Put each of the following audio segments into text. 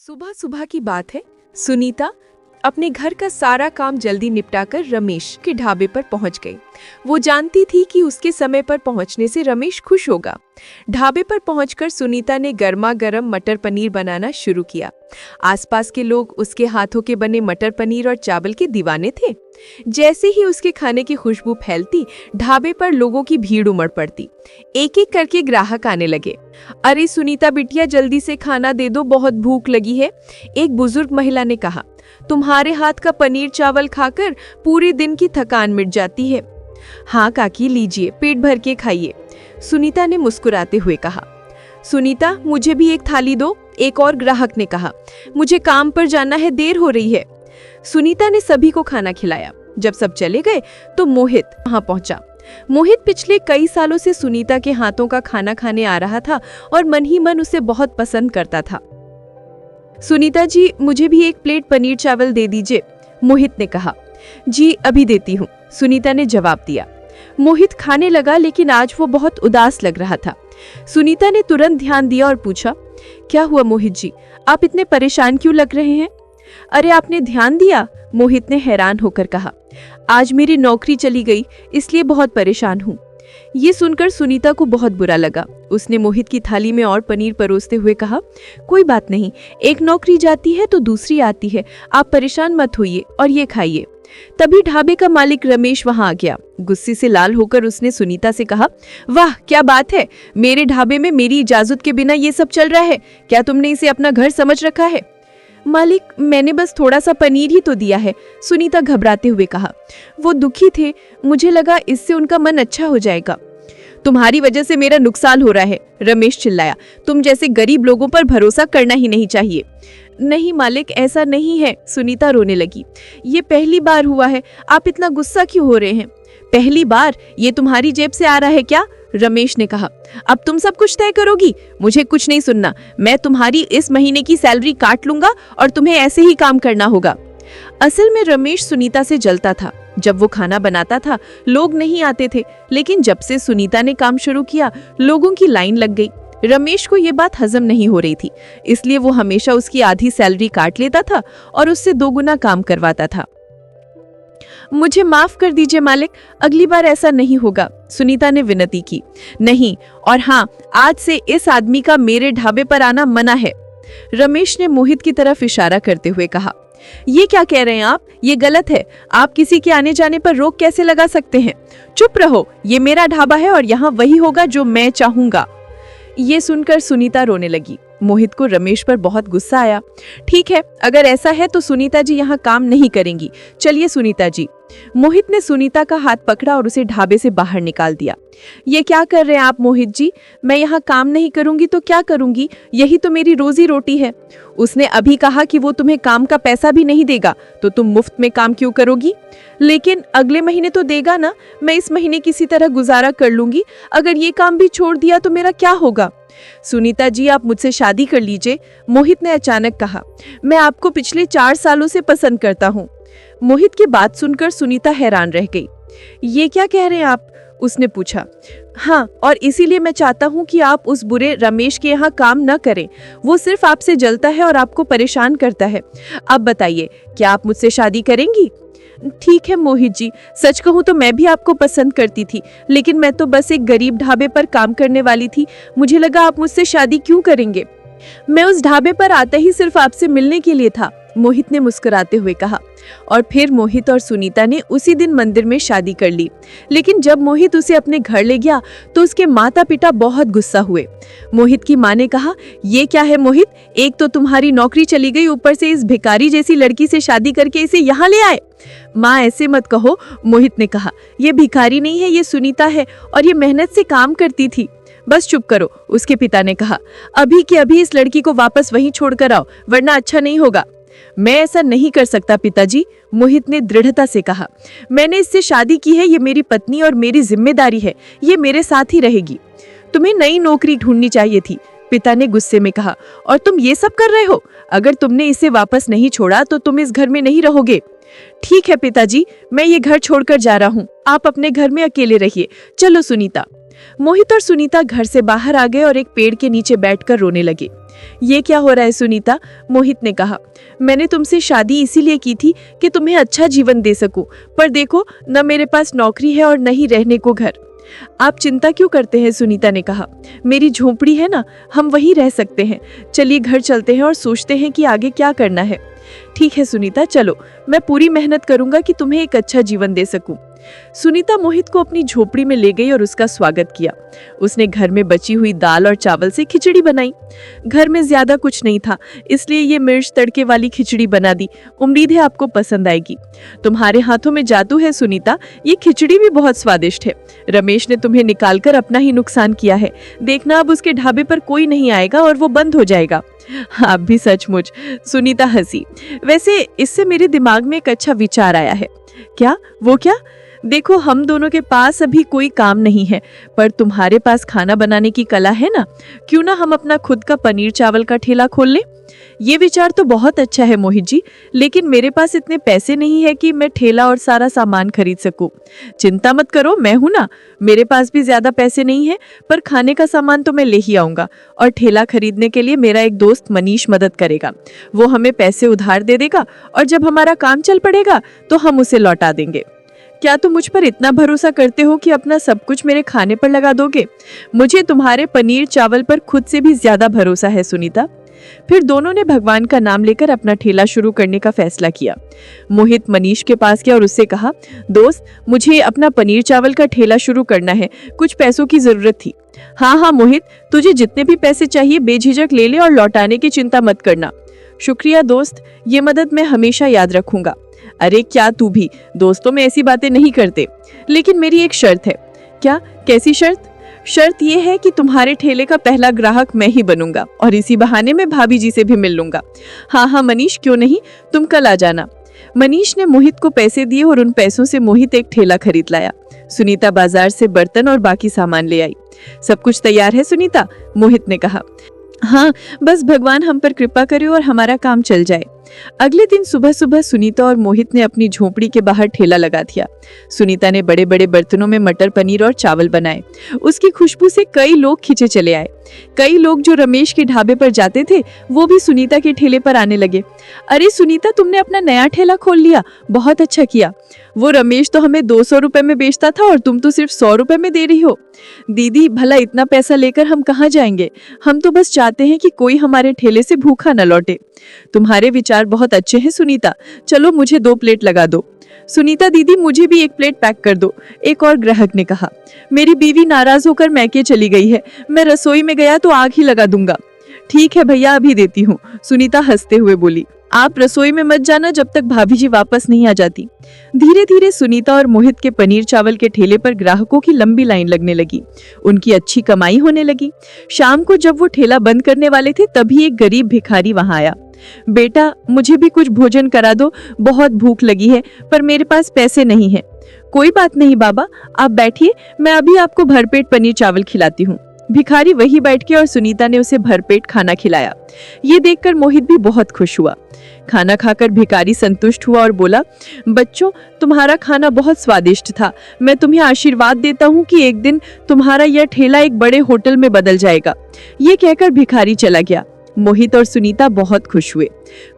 सुबह सुबह की बात है। सुनीता अपने घर का सारा काम जल्दी निपटाकर रमेश के ढाबे पर पहुंच गई। वो जानती थी कि उसके समय पर पहुंचने से रमेश खुश होगा। ढाबे पर पहुंचकर सुनीता ने गर्मा गर्म मटर पनीर बनाना शुरू किया। आसपास के लोग उसके हाथों के बने मटर पनीर और चावल के दीवाने थे। जैसे ही उसके खाने की खुशबू फैलती, ढाबे पर लोगों की भीड़ उमड़ पड़ती। एक एक करके ग्राहक आने लगे। अरे सुनीता बिटिया, जल्दी से खाना दे दो, बहुत भूख लगी है, एक बुजुर्ग महिला ने कहा। तुम्हारे हाथ का पनीर चावल खाकर पूरे दिन की थकान मिट जाती है। हाँ काकी, लीजिए, पेट भर के खाइए, सुनीता ने मुस्कुराते हुए कहा। सुनीता, मुझे भी एक थाली दो, एक और ग्राहक ने कहा। मुझे काम पर जाना है, देर हो रही है। सुनीता ने सभी को खाना खिलाया। जब सब चले गए तो मोहित वहां पहुंचा। मोहित पिछले कई सालों से सुनीता के हाथों का खाना खाने आ रहा था और मन ही मन उसे बहुत पसंद करता था। सुनीता जी, मुझे भी एक प्लेट पनीर चावल दे दीजिए, मोहित ने कहा। जी अभी देती हूँ, सुनीता ने जवाब दिया। मोहित खाने लगा, लेकिन आज वो बहुत उदास लग रहा था। सुनीता ने तुरंत ध्यान दिया और पूछा, क्या हुआ मोहित जी, आप इतने परेशान क्यों लग रहे हैं? अरे आपने ध्यान दिया, मोहित ने हैरान होकर कहा। आज मेरी नौकरी चली गई, इसलिए बहुत परेशान हूँ। ये सुनकर सुनीता को बहुत बुरा लगा। उसने मोहित की थाली में और पनीर परोसते हुए कहा, कोई बात नहीं, एक नौकरी जाती है तो दूसरी आती है, आप परेशान मत होइए और ये खाइए। तभी ढाबे का मालिक रमेश वहां आ गया। गुस्से से लाल होकर उसने सुनीता से कहा, वाह क्या बात है, मेरे ढाबे में मेरी इजाजत के बिना ये सब चल रहा है, क्या तुमने इसे अपना घर समझ रखा है? मालिक, मैंने बस थोड़ा सा पनीर ही तो दिया है, सुनीता घबराते हुए कहा। वो दुखी थे, मुझे लगा इससे उनका मन अच्छा हो जाएगा। तुम्हारी वजह से मेरा नुकसान हो रहा है, रमेश चिल्लाया। तुम जैसे गरीब लोगों पर भरोसा करना ही नहीं चाहिए। नहीं मालिक, ऐसा नहीं है, सुनीता रोने लगी। ये पहली बार हुआ है, आप इतना गुस्सा क्यों हो रहे हैं? पहली बार? ये तुम्हारी जेब से आ रहा है क्या? रमेश ने कहा। अब तुम सब कुछ तय करोगी? मुझे कुछ नहीं सुनना, मैं तुम्हारी इस महीने की सैलरी काट लूंगा और तुम्हें ऐसे ही काम करना होगा। असल में रमेश सुनीता से जलता था। जब वो खाना बनाता था लोग नहीं आते थे, लेकिन जब से सुनीता ने काम शुरू किया लोगों की लाइन लग गई। रमेश को ये बात हजम नहीं हो रही थी, इसलिए वो हमेशा उसकी आधी सैलरी काट लेता था और उससे दोगुना काम करवाता था। मुझे माफ कर दीजिए मालिक, अगली बार ऐसा नहीं होगा, सुनीता ने विनती की। नहीं, और हाँ, आज से इस आदमी का मेरे ढाबे पर आना मना है, रमेश ने मोहित की तरफ इशारा करते हुए कहा। ये क्या कह रहे हैं आप? ये गलत है, आप किसी के आने जाने पर रोक कैसे लगा सकते हैं? चुप रहो, ये मेरा ढाबा है और यहाँ वही होगा जो मैं चाहूंगा। ये सुनकर सुनीता रोने लगी। मोहित को रमेश पर बहुत गुस्सा आया। ठीक है, अगर ऐसा है तो सुनीता जी यहाँ काम नहीं करेंगी, चलिए सुनीता जी। मोहित ने सुनीता का हाथ पकड़ा और उसे ढाबे से बाहर निकाल दिया। ये क्या कर रहे हैं आप मोहित जी? मैं यहाँ काम नहीं करूंगी तो क्या करूंगी, यही तो मेरी रोजी रोटी है। उसने अभी कहा कि वो तुम्हें काम का पैसा भी नहीं देगा, तो तुम मुफ्त में काम क्यों करोगी? लेकिन अगले महीने तो देगा ना, मैं इस महीने किसी तरह गुजारा कर लूंगी, अगर ये काम भी छोड़ दिया तो मेरा क्या होगा? सुनीता जी, आप मुझसे शादी कर लीजिए, मोहित ने अचानक कहा। मैं आपको पिछले 4 सालों से पसंद करता हूँ। मोहित की बात सुनकर सुनीता हैरान रह गई। ये क्या कह रहे हैं आप? उसने पूछा। हाँ, और इसीलिए मैं चाहता हूँ कि आप उस बुरे रमेश के यहाँ काम न करें, वो सिर्फ आपसे जलता है और आपको परेशान करता है। अब बताइए, क्या आप मुझसे शादी करेंगी? ठीक है मोहित जी, सच कहूँ तो मैं भी आपको पसंद करती थी, लेकिन मैं तो बस एक गरीब ढाबे पर काम करने वाली थी, मुझे लगा आप मुझसे शादी क्यों करेंगे? मैं उस ढाबे पर आता ही सिर्फ आपसे मिलने के लिए था, मोहित ने मुस्कुराते हुए कहा। और फिर मोहित और सुनीता ने उसी दिन मंदिर में शादी कर ली। लेकिन जब मोहित उसे अपने घर ले गया तो उसके माता पिता बहुत गुस्सा हुए। मोहित की माँ ने कहा, ये क्या है मोहित, एक तो तुम्हारी नौकरी चली गई, ऊपर से इस भिखारी जैसी लड़की से शादी करके इसे यहाँ ले आए। माँ ऐसे मत कहो, मोहित ने कहा। ये भिखारी नहीं है, ये सुनीता है और ये मेहनत से काम करती थी। बस चुप करो, उसके पिता ने कहा। अभी के अभी इस लड़की को वापस वहीं छोड़कर आओ, वरना अच्छा नहीं होगा। मैं ऐसा नहीं कर सकता पिताजी, मोहित ने दृढ़ता से कहा। मैंने इससे शादी की है, ये मेरी पत्नी और मेरी जिम्मेदारी है, ये मेरे साथ ही रहेगी। तुम्हें नई नौकरी ढूंढनी चाहिए थी, पिता ने गुस्से में कहा। और तुम ये सब कर रहे हो? अगर तुमने इसे वापस नहीं छोड़ा तो तुम इस घर में नहीं रहोगे। ठीक है पिताजी, मैं ये घर छोड़कर जा रहा हूँ, आप अपने घर में अकेले रहिए। चलो सुनीता। मोहित और सुनीता घर से बाहर आ गए और एक पेड़ के नीचे बैठकर रोने लगे। ये क्या हो रहा है सुनीता? मोहित ने कहा। मैंने तुमसे शादी इसीलिए की थी कि तुम्हें अच्छा जीवन दे सकूं, पर देखो न मेरे पास नौकरी है और न ही रहने को घर। आप चिंता क्यों करते हैं? सुनीता ने कहा। मेरी झोपड़ी है ना, हम वहीं रह सकते हैं। चलिए घर चलते हैं और सोचते हैं कि आगे क्या करना है। ठीक है सुनीता, चलो, मैं पूरी मेहनत करूंगा कि तुम्हें एक अच्छा जीवन दे सकूं। सुनीता मोहित को अपनी झोपड़ी में ले गई और उसका स्वागत किया। उसने घर में बची हुई दाल और चावल से खिचड़ी बनाई। घर में ज्यादा कुछ नहीं था, इसलिए ये मिर्च तड़के वाली खिचड़ी बना दी। उम्मीद है आपको पसंद आएगी। तुम्हारे हाथों में जादू है सुनीता, ये खिचड़ी भी बहुत स्वादिष्ट है। रमेश ने तुम्हें निकालकर अपना ही नुकसान किया है। देखना, अब उसके ढाबे पर कोई नहीं आएगा और वो बंद हो जाएगा। आप भी सचमुच। सुनीता हंसी। वैसे इससे मेरे दिमाग में एक अच्छा विचार आया है। क्या? वो क्या? देखो, हम दोनों के पास अभी कोई काम नहीं है, पर तुम्हारे पास खाना बनाने की कला है ना, क्यों ना हम अपना खुद का पनीर चावल का ठेला खोल लें? ये विचार तो बहुत अच्छा है मोहित जी, लेकिन मेरे पास इतने पैसे नहीं है कि मैं ठेला और सारा सामान खरीद सकूं। चिंता मत करो, मैं हूं ना। मेरे पास भी ज्यादा पैसे नहीं है, पर खाने का सामान तो मैं ले ही आऊंगा, और ठेला खरीदने के लिए मेरा एक दोस्त मनीष मदद करेगा। वो हमें पैसे उधार दे देगा और जब हमारा काम चल पड़ेगा तो हम उसे लौटा देंगे। क्या तुम मुझ पर इतना भरोसा करते हो कि अपना सब कुछ मेरे खाने पर लगा दोगे? मुझे तुम्हारे पनीर चावल पर खुद से भी ज्यादा भरोसा है सुनीता। फिर दोनों ने भगवान का नाम लेकर अपना ठेला शुरू करने का फैसला किया। मोहित मनीष के पास गया और उससे कहा, दोस्त, मुझे अपना पनीर चावल का ठेला शुरू करना है, कुछ पैसों की जरूरत थी। हाँ मोहित, तुझे जितने भी पैसे चाहिए बेझिझक ले ले और लौटाने की चिंता मत करना। शुक्रिया दोस्त, ये मदद मैं हमेशा याद रखूंगा। अरे क्या तू भी, दोस्तों में ऐसी बातें नहीं करते। लेकिन मेरी एक शर्त है। क्या? कैसी शर्त? शर्त यह है कि तुम्हारे ठेले का पहला ग्राहक मैं ही बनूंगा और इसी बहाने में भाभी जी से भी मिल लूंगा। हाँ मनीष, क्यों नहीं, तुम कल आ जाना। मनीष ने मोहित को पैसे दिए और उन पैसों से मोहित एक ठेला खरीद लाया। सुनीता बाजार से बर्तन और बाकी सामान ले आई। सब कुछ तैयार है सुनीता? मोहित ने कहा। हाँ, बस भगवान हम पर कृपा करे और हमारा काम चल जाए। अगले दिन सुबह सुबह सुनीता और मोहित ने अपनी झोपड़ी के बाहर ठेला लगा दिया। सुनीता ने बड़े बड़े बर्तनों में मटर पनीर और चावल बनाए। उसकी खुशबू से कई लोग खींचे चले आए। कई लोग जो रमेश के ढाबे पर जाते थे वो भी सुनीता के ठेले पर आने लगे। अरे सुनीता, तुमने अपना नया ठेला खोल लिया, बहुत अच्छा किया। वो रमेश तो हमें 200 रुपए में बेचता था और तुम तो सिर्फ 100 रुपए में दे रही हो। दीदी, भला इतना पैसा लेकर हम कहाँ जाएंगे? हम तो बस चाहते हैं कि कोई हमारे ठेले से भूखा न लौटे। तुम्हारे विचार बहुत अच्छे हैं सुनीता, चलो मुझे 2 प्लेट लगा दो। सुनीता दीदी, मुझे भी 1 प्लेट पैक कर दो, एक और ग्राहक ने कहा। मेरी बीवी नाराज होकर मैके चली गई है, मैं रसोई में गया तो आग ही लगा दूंगा। ठीक है भैया, अभी देती हूँ, सुनीता हंसते हुए बोली। आप रसोई में मत जाना जब तक भाभी जी वापस नहीं आ जाती। धीरे धीरे सुनीता और मोहित के पनीर चावल के ठेले पर ग्राहकों की लंबी लाइन लगने लगी। उनकी अच्छी कमाई होने लगी। शाम को जब वो ठेला बंद करने वाले थे तभी एक गरीब भिखारी वहां आया। बेटा, मुझे भी कुछ भोजन करा दो, बहुत भूख लगी है, पर मेरे पास पैसे नहीं है। कोई बात नहीं बाबा, आप बैठिए, मैं अभी आपको भरपेट पनीर चावल खिलाती हूँ। भिखारी वही बैठ के और सुनीता ने उसे भरपेट खाना खिलाया। ये देखकर मोहित भी बहुत खुश हुआ। खाना खाकर भिखारी संतुष्ट हुआ और बोला, बच्चों, तुम्हारा खाना बहुत स्वादिष्ट था। मैं तुम्हें आशीर्वाद देता हूँ कि एक दिन तुम्हारा यह ठेला एक बड़े होटल में बदल जाएगा। ये कहकर भिखारी चला गया। मोहित और सुनीता बहुत खुश हुए।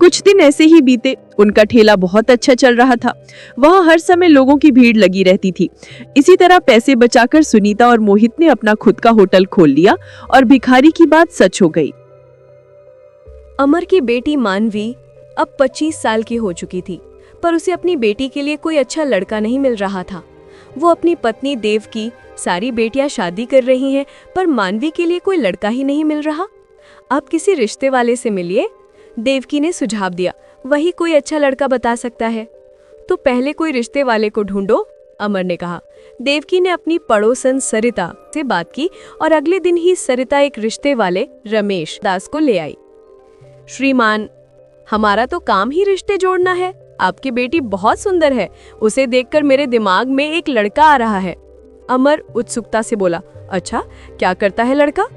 कुछ दिन ऐसे ही बीते। उनका ठेला बहुत अच्छा चल रहा था। वहाँ हर समय लोगों की भीड़ लगी रहती थी। इसी तरह पैसे बचाकर सुनीता और मोहित ने अपना खुद का होटल खोल लिया और भिखारी की बात सच हो गई। अमर की बेटी मानवी अब 25 साल की हो चुकी थी, पर उसे अपनी बेटी के लिए कोई अच्छा लड़का नहीं मिल रहा था। वो अपनी पत्नी देव की सारी बेटियां शादी कर रही हैं, पर मानवी के लिए कोई लड़का ही नहीं मिल रहा। आप किसी रिश्ते वाले से मिलिए, देवकी ने सुझाव दिया, वही कोई अच्छा लड़का बता सकता है। तो पहले कोई रिश्ते वाले को ढूंढो, अमर ने कहा। देवकी ने अपनी पड़ोसन सरिता से बात की और अगले दिन ही सरिता एक रिश्ते वाले रमेश दास को ले आई। श्रीमान, हमारा तो काम ही रिश्ते जोड़ना है। आपकी बेटी बहुत सुंदर है, उसे देखकर मेरे दिमाग में एक लड़का आ रहा है। अमर उत्सुकता से बोला, अच्छा, क्या करता है लड़का?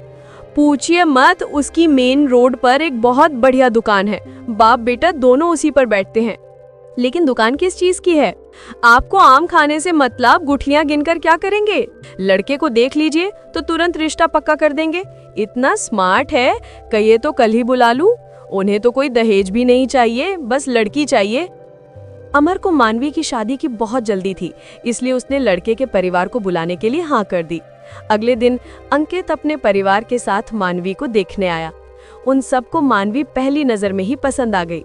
पूछिए मत, उसकी मेन रोड पर एक बहुत बढ़िया दुकान है। बाप बेटा दोनों उसी पर बैठते हैं। लेकिन दुकान किस चीज की है? आपको आम खाने से मतलब गुठलियां गिनकर क्या करेंगे? लड़के को देख लीजिए तो तुरंत रिश्ता पक्का कर देंगे। इतना स्मार्ट है, कहिए तो कल ही बुला लूं। उन्हें तो कोई दहेज भी नहीं चाहिए, बस लड़की चाहिए। अमर को मानवी की शादी की बहुत जल्दी थी, इसलिए उसने लड़के के परिवार को बुलाने के लिए हाँ कर दी। अगले दिन अंकित अपने परिवार के साथ मानवी को देखने आया। उन सबको मानवी पहली नजर में ही पसंद आ गई।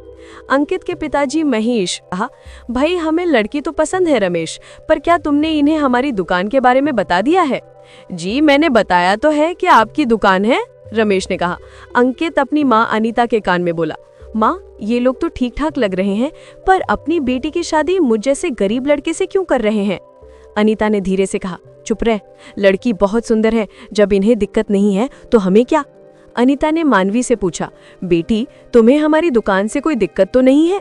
अंकित के पिताजी महेश कहा, भाई हमें लड़की तो पसंद है रमेश, पर क्या तुमने इन्हें हमारी दुकान के बारे में बता दिया है? जी मैंने बताया तो है कि आपकी दुकान है, रमेश ने कहा। अंकित अपनी माँ अनीता के कान में बोला, माँ ये लोग तो ठीक ठाक लग रहे हैं, पर अपनी बेटी की शादी मुझ जैसे गरीब लड़के से क्यों कर रहे हैं? अनीता ने धीरे से कहा, चुप रह, लड़की बहुत सुंदर है, जब इन्हें दिक्कत नहीं है तो हमें क्या? अनीता ने मानवी से पूछा, बेटी तुम्हें हमारी दुकान से कोई दिक्कत तो नहीं है?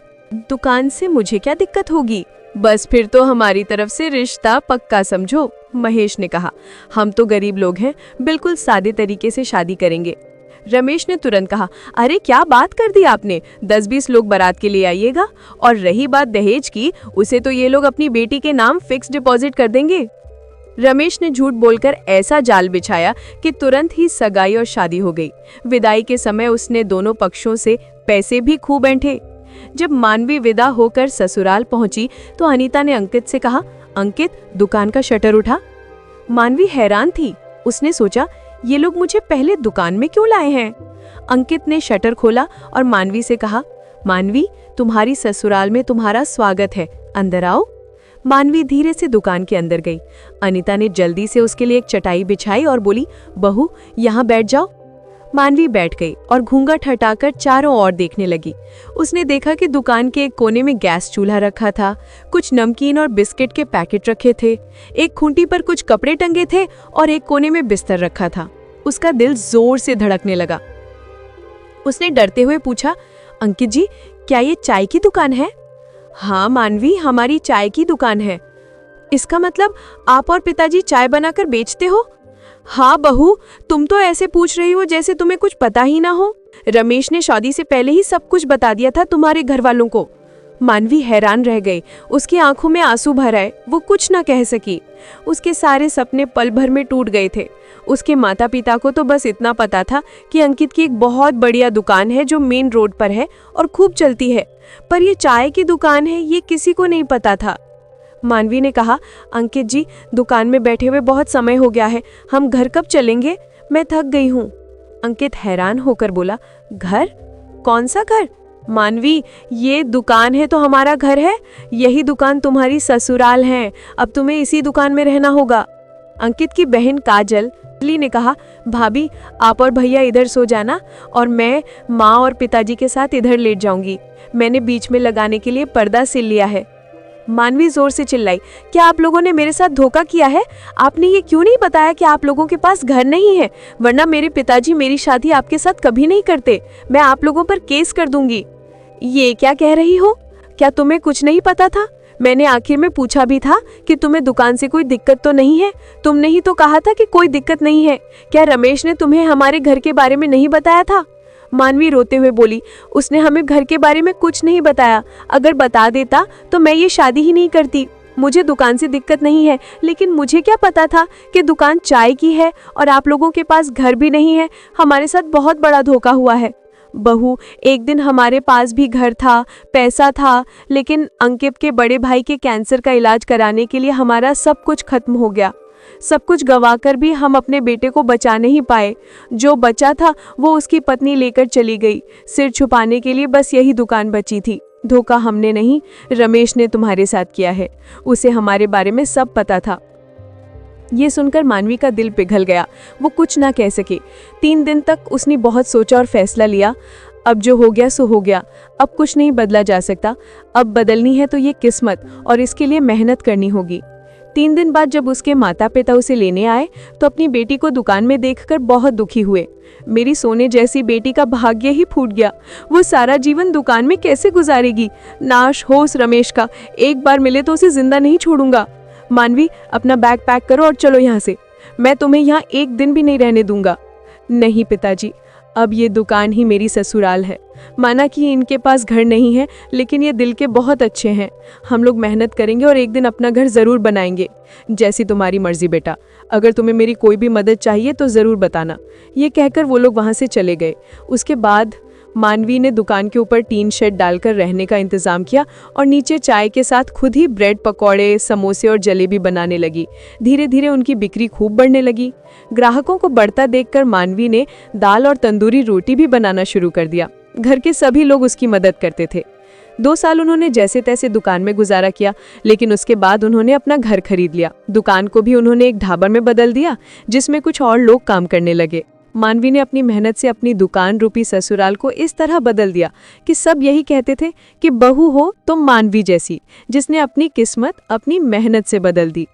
दुकान से मुझे क्या दिक्कत होगी? बस फिर तो हमारी तरफ से रिश्ता पक्का समझो, महेश ने कहा। हम तो गरीब लोग हैं, बिल्कुल सादे तरीके से शादी करेंगे। रमेश ने तुरंत कहा, अरे क्या बात कर दी आपने, 10-20 लोग बारात के लिए आइएगा। और रही बात दहेज की, उसे तो ये लोग अपनी बेटी के नाम फिक्स डिपॉजिट कर देंगे। रमेश ने झूठ बोलकर ऐसा जाल बिछाया कि तुरंत ही सगाई और शादी हो गई। विदाई के समय उसने दोनों पक्षों से पैसे भी खूब ऐंठे। जब मानवी विदा होकर ससुराल पहुंची तो अनीता ने अंकित से कहा, अंकित दुकान का शटर उठा। मानवी हैरान थी, उसने सोचा ये लोग मुझे पहले दुकान में क्यों लाए हैं? अंकित ने शटर खोला और मानवी से कहा, मानवी तुम्हारी ससुराल में तुम्हारा स्वागत है, अंदर आओ। मानवी धीरे से दुकान के अंदर गई। अनीता ने जल्दी से उसके लिए एक चटाई बिछाई और बोली, बहू यहाँ बैठ जाओ। मानवी बैठ गई और घूंघट हटाकर चारों ओर देखने लगी। उसने देखा कि दुकान के एक कोने में गैस चूल्हा रखा था, कुछ नमकीन और बिस्किट के पैकेट रखे थे, एक खूंटी पर कुछ कपड़े टंगे थे और एक कोने में बिस्तर रखा था। उसका दिल जोर से धड़कने लगा। उसने डरते हुए पूछा, अंकित जी क्या ये चाय की दुकान है? हाँ मानवी, हमारी चाय की दुकान है। इसका मतलब आप और पिताजी चाय बनाकर बेचते हो? हाँ बहू, तुम तो ऐसे पूछ रही हो जैसे तुम्हें कुछ पता ही ना हो। रमेश ने शादी से पहले ही सब कुछ बता दिया था तुम्हारे घर वालों को। मानवी हैरान रह गई, उसकी आंखों में आंसू भर आए, वो कुछ ना कह सकी। उसके सारे सपने पल भर में टूट गए थे। उसके माता पिता को तो बस इतना पता था कि अंकित की एक बहुत बढ़िया दुकान है जो मेन रोड पर है और खूब चलती है, पर ये चाय की दुकान है ये किसी को नहीं पता था। मानवी ने कहा, अंकित जी दुकान में बैठे हुए बहुत समय हो गया है, हम घर कब चलेंगे? मैं थक गई हूँ। अंकित हैरान होकर बोला, घर? कौन सा घर? मानवी ये दुकान है तो हमारा घर है, यही दुकान तुम्हारी ससुराल है, अब तुम्हें इसी दुकान में रहना होगा। अंकित की बहन काजल ने कहा, भाभी आप और भैया इधर सो जाना और मैं माँ और पिताजी के साथ इधर लेट जाऊंगी। मैंने बीच में लगाने के लिए पर्दा सिल लिया है। मानवी जोर से चिल्लाई, क्या आप लोगों ने मेरे साथ धोखा किया है? आपने ये क्यों नहीं बताया कि आप लोगों के पास घर नहीं है? वरना मेरे पिताजी मेरी शादी आपके साथ कभी नहीं करते। मैं आप लोगों पर केस कर दूंगी। ये क्या कह रही हो? क्या तुम्हें कुछ नहीं पता था? मैंने आखिर में पूछा भी था कि तुम्हें दुकान से कोई दिक्कत तो नहीं है? तुमने ही तो कहा था कि कोई दिक्कत नहीं है। क्या रमेश ने तुम्हें हमारे घर के बारे में नहीं बताया था? मानवी रोते हुए बोली, उसने हमें घर के बारे में कुछ नहीं बताया। अगर बता देता तो मैं ये शादी ही नहीं करती। मुझे दुकान से दिक्कत नहीं है, लेकिन मुझे क्या पता था कि दुकान चाय की है और आप लोगों के पास घर भी नहीं है। हमारे साथ बहुत बड़ा धोखा हुआ है। बहू, एक दिन हमारे पास भी घर था, पैसा था, लेकिन अंकित के बड़े भाई के कैंसर का इलाज कराने के लिए हमारा सब कुछ खत्म हो गया। सब कुछ गंवाकर भी हम अपने बेटे को बचा नहीं पाए। जो बचा था वो उसकी पत्नी लेकर चली गई। सिर छुपाने के लिए बस यही दुकान बची थी। धोखा हमने नहीं, रमेश ने तुम्हारे साथ किया है। उसे हमारे बारे में सब पता था। ये सुनकर मानवी का दिल पिघल गया। वो कुछ ना कह सके। 3 दिन तक उसने बहुत सोचा और फैसला लिया। अब जो हो गया सो हो गया, अब कुछ नहीं बदला जा सकता। अब बदलनी है तो ये किस्मत, और इसके लिए मेहनत करनी होगी। 3 दिन बाद जब उसके माता पिता उसे लेने आए तो अपनी बेटी को दुकान में देखकर बहुत दुखी हुए। मेरी सोने जैसी बेटी का भाग्य ही फूट गया। वो सारा जीवन दुकान में कैसे गुजारेगी? नाश हो उस रमेश का। एक बार मिले तो उसे जिंदा नहीं छोड़ूंगा। मानवी, अपना बैग पैक करो और चलो यहाँ से। मैं तुम्हें यहाँ एक दिन भी नहीं रहने दूंगा। नहीं पिताजी, अब ये दुकान ही मेरी ससुराल है। माना कि इनके पास घर नहीं है, लेकिन ये दिल के बहुत अच्छे हैं। हम लोग मेहनत करेंगे और एक दिन अपना घर ज़रूर बनाएंगे। जैसी तुम्हारी मर्जी बेटा, अगर तुम्हें मेरी कोई भी मदद चाहिए तो ज़रूर बताना। ये कहकर वो लोग वहाँ से चले गए। उसके बाद मानवी ने दुकान के ऊपर टीन शेड डालकर रहने का इंतज़ाम किया और नीचे चाय के साथ खुद ही ब्रेड पकौड़े, समोसे और जलेबी बनाने लगी। धीरे धीरे उनकी बिक्री खूब बढ़ने लगी। ग्राहकों को बढ़ता देखकर मानवी ने दाल और तंदूरी रोटी भी बनाना शुरू कर दिया। घर के सभी लोग उसकी मदद करते थे। 2 साल उन्होंने जैसे तैसे दुकान में गुजारा किया, लेकिन उसके बाद उन्होंने अपना घर खरीद लिया। दुकान को भी उन्होंने एक ढाबा में बदल दिया, जिसमें कुछ और लोग काम करने लगे। मानवी ने अपनी मेहनत से अपनी दुकान रूपी ससुराल को इस तरह बदल दिया कि सब यही कहते थे कि बहू हो तो मानवी जैसी, जिसने अपनी किस्मत अपनी मेहनत से बदल दी।